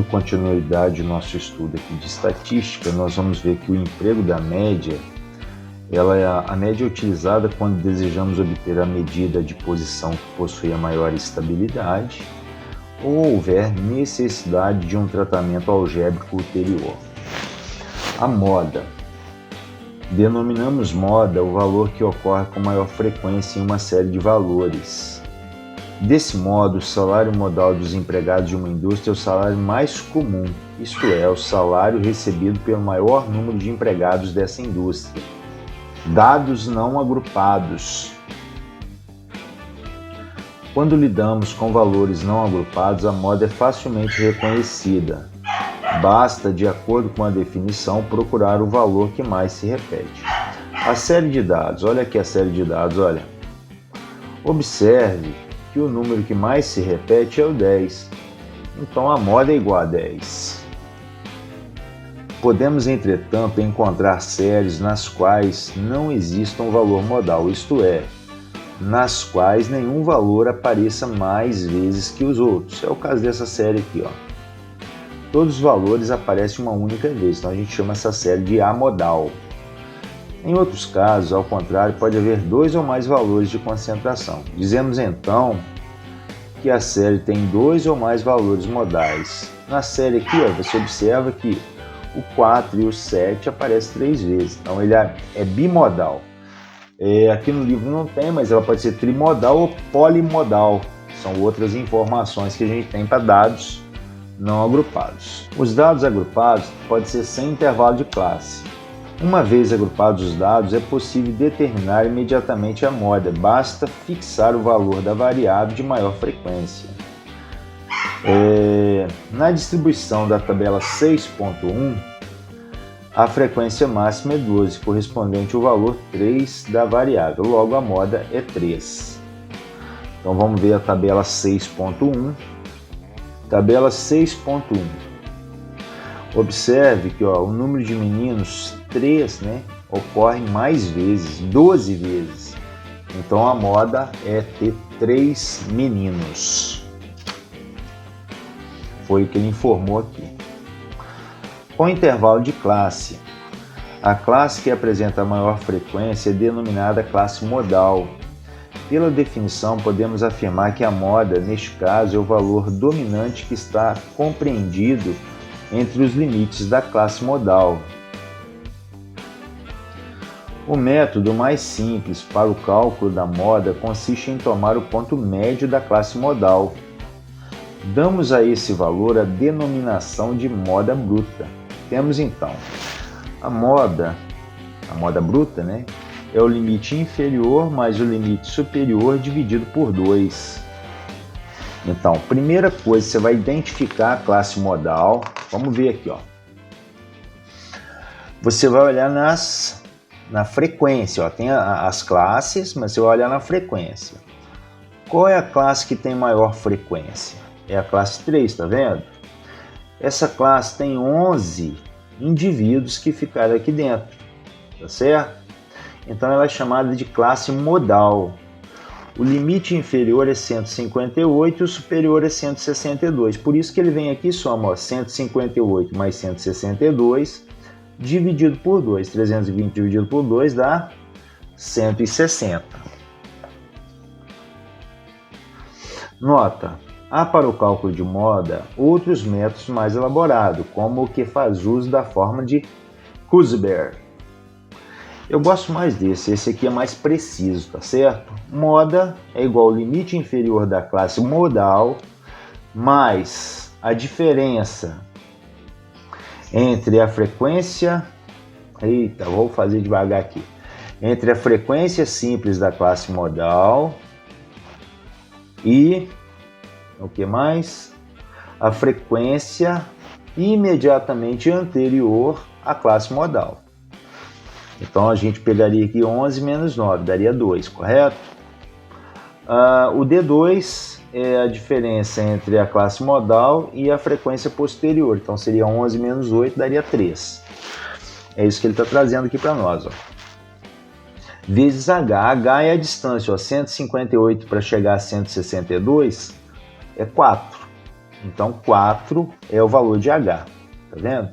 continuidade ao nosso estudo aqui de estatística, nós vamos ver que o emprego da média, a média é utilizada quando desejamos obter a medida de posição que possui a maior estabilidade ou houver necessidade de um tratamento algébrico ulterior. A moda. Denominamos moda o valor que ocorre com maior frequência em uma série de valores. Desse modo, o salário modal dos empregados de uma indústria é o salário mais comum, isto é, o salário recebido pelo maior número de empregados dessa indústria. Dados não agrupados. Quando lidamos com valores não agrupados, a moda é facilmente reconhecida. Basta, de acordo com a definição, procurar o valor que mais se repete. A série de dados, olha aqui a série de dados, olha. Observe que o número que mais se repete é o 10. Então a moda é igual a 10. Podemos, entretanto, encontrar séries nas quais não exista um valor modal, isto é, nas quais nenhum valor apareça mais vezes que os outros. É o caso dessa série aqui, ó. Todos os valores aparecem uma única vez, então a gente chama essa série de amodal. Em outros casos, ao contrário, pode haver 2 ou mais valores de concentração. Dizemos então que a série tem 2 ou mais valores modais. Na série aqui, ó, você observa que o 4 e o 7 aparecem 3 vezes, então ele é bimodal. Aqui no livro não tem, mas ela pode ser trimodal ou polimodal. São outras informações que a gente tem para dados não agrupados. Os dados agrupados podem ser sem intervalo de classe. Uma vez agrupados os dados, é possível determinar imediatamente a moda, basta fixar o valor da variável de maior frequência. Na distribuição da tabela 6.1, a frequência máxima é 12, correspondente ao valor 3 da variável, logo a moda é 3. Então vamos ver a tabela 6.1. Tabela 6.1. Observe que o número de meninos, 3, ocorre mais vezes, 12 vezes. Então a moda é ter 3 meninos. Foi o que ele informou aqui. Com intervalo de classe. A classe que apresenta a maior frequência é denominada classe modal. Pela definição, podemos afirmar que a moda, neste caso, é o valor dominante que está compreendido entre os limites da classe modal. O método mais simples para o cálculo da moda consiste em tomar o ponto médio da classe modal. Damos a esse valor a denominação de moda bruta. Temos então a moda bruta, é o limite inferior mais o limite superior dividido por 2. Então, primeira coisa, você vai identificar a classe modal. Vamos ver aqui, ó. Você vai olhar na frequência, ó. Tem as classes, mas você vai olhar na frequência. Qual é a classe que tem maior frequência? É a classe 3, tá vendo? Essa classe tem 11 indivíduos que ficaram aqui dentro, tá certo? Então ela é chamada de classe modal. O limite inferior é 158 e o superior é 162. Por isso que ele vem aqui e soma 158 mais 162 dividido por 2. 320 dividido por 2 dá 160. Nota: há para o cálculo de moda outros métodos mais elaborados, como o que faz uso da forma de Kurzgesagt. Eu gosto mais desse, esse aqui é mais preciso, tá certo? Moda é igual ao limite inferior da classe modal mais a diferença entre a frequência... vou fazer devagar aqui. Entre a frequência simples da classe modal e... o que mais? A frequência imediatamente anterior à classe modal. Então a gente pegaria aqui 11 menos 9, daria 2, correto? O D2 é a diferença entre a classe modal e a frequência posterior. Então seria 11 menos 8, daria 3. É isso que ele está trazendo aqui para nós. Ó. Vezes H. H é a distância. 158 para chegar a 162 é 4. Então 4 é o valor de H, tá vendo?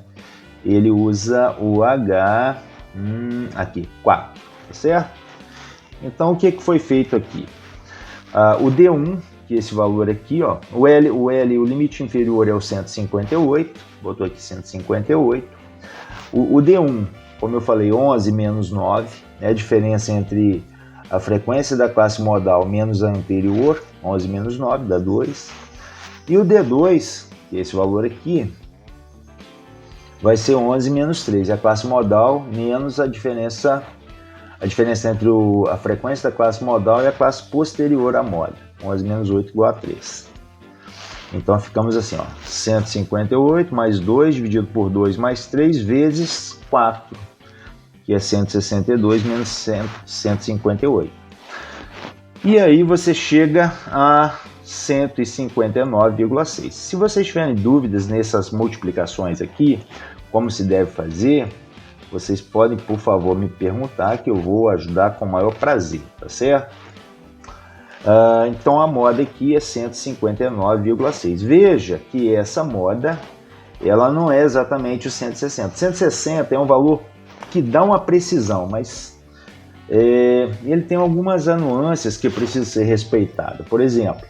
Ele usa o H, aqui, 4, tá certo? Então o que foi feito aqui? O D1, que é esse valor aqui, ó, o limite inferior é o 158, botou aqui 158. O D1, como eu falei, 11 menos 9, é a diferença entre a frequência da classe modal menos a anterior, 11 menos 9, dá 2. E o D2, que é esse valor aqui, vai ser 11 menos 3, a classe modal menos a diferença entre a frequência da classe modal e a classe posterior à moda. 11 menos 8 igual a 3. Então ficamos assim, ó, 158 mais 2 dividido por 2 mais 3 vezes 4, que é 162 menos 158. E aí você chega a 159,6. Se vocês tiverem dúvidas nessas multiplicações aqui, como se deve fazer, vocês podem, por favor, me perguntar que eu vou ajudar com o maior prazer, tá certo? Então a moda aqui é 159,6. Veja que essa moda, ela não é exatamente o 160. 160 é um valor que dá uma precisão, mas ele tem algumas nuances que precisam ser respeitadas. Por exemplo,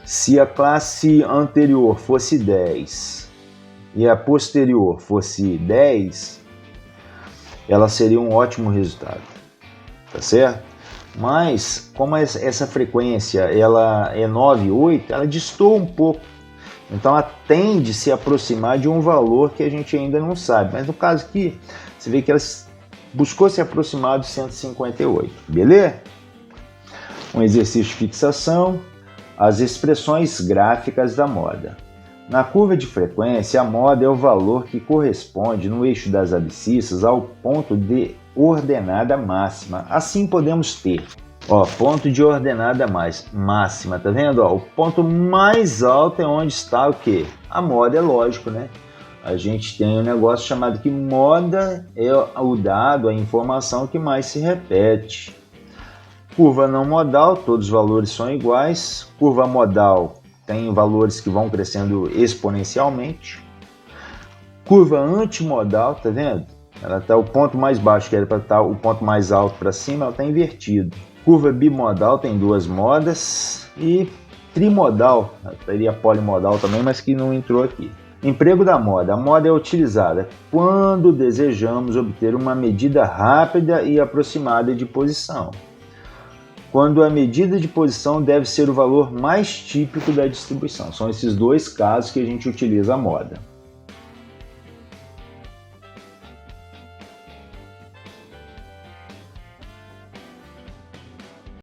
se a classe anterior fosse 10 e a posterior fosse 10, ela seria um ótimo resultado, tá certo? Mas, como essa frequência ela é 9, 8, ela destoa um pouco. Então, ela tende a se aproximar de um valor que a gente ainda não sabe. Mas no caso aqui, você vê que ela buscou se aproximar de 158, beleza? Um exercício de fixação, as expressões gráficas da moda. Na curva de frequência, a moda é o valor que corresponde no eixo das abscissas ao ponto de ordenada máxima. Assim podemos ter, ponto de ordenada máxima, tá vendo? O ponto mais alto é onde está o quê? A moda, é lógico, né? A gente tem um negócio chamado que moda é o dado, a informação que mais se repete. Curva não modal, todos os valores são iguais. Curva modal tem valores que vão crescendo exponencialmente. Curva antimodal, tá vendo? Ela está o ponto mais baixo, que era para estar o ponto mais alto para cima, ela está invertido. Curva bimodal tem duas modas. E trimodal, teria polimodal também, mas que não entrou aqui. Emprego da moda. A moda é utilizada quando desejamos obter uma medida rápida e aproximada de posição. Quando a medida de posição deve ser o valor mais típico da distribuição. São esses dois casos que a gente utiliza a moda.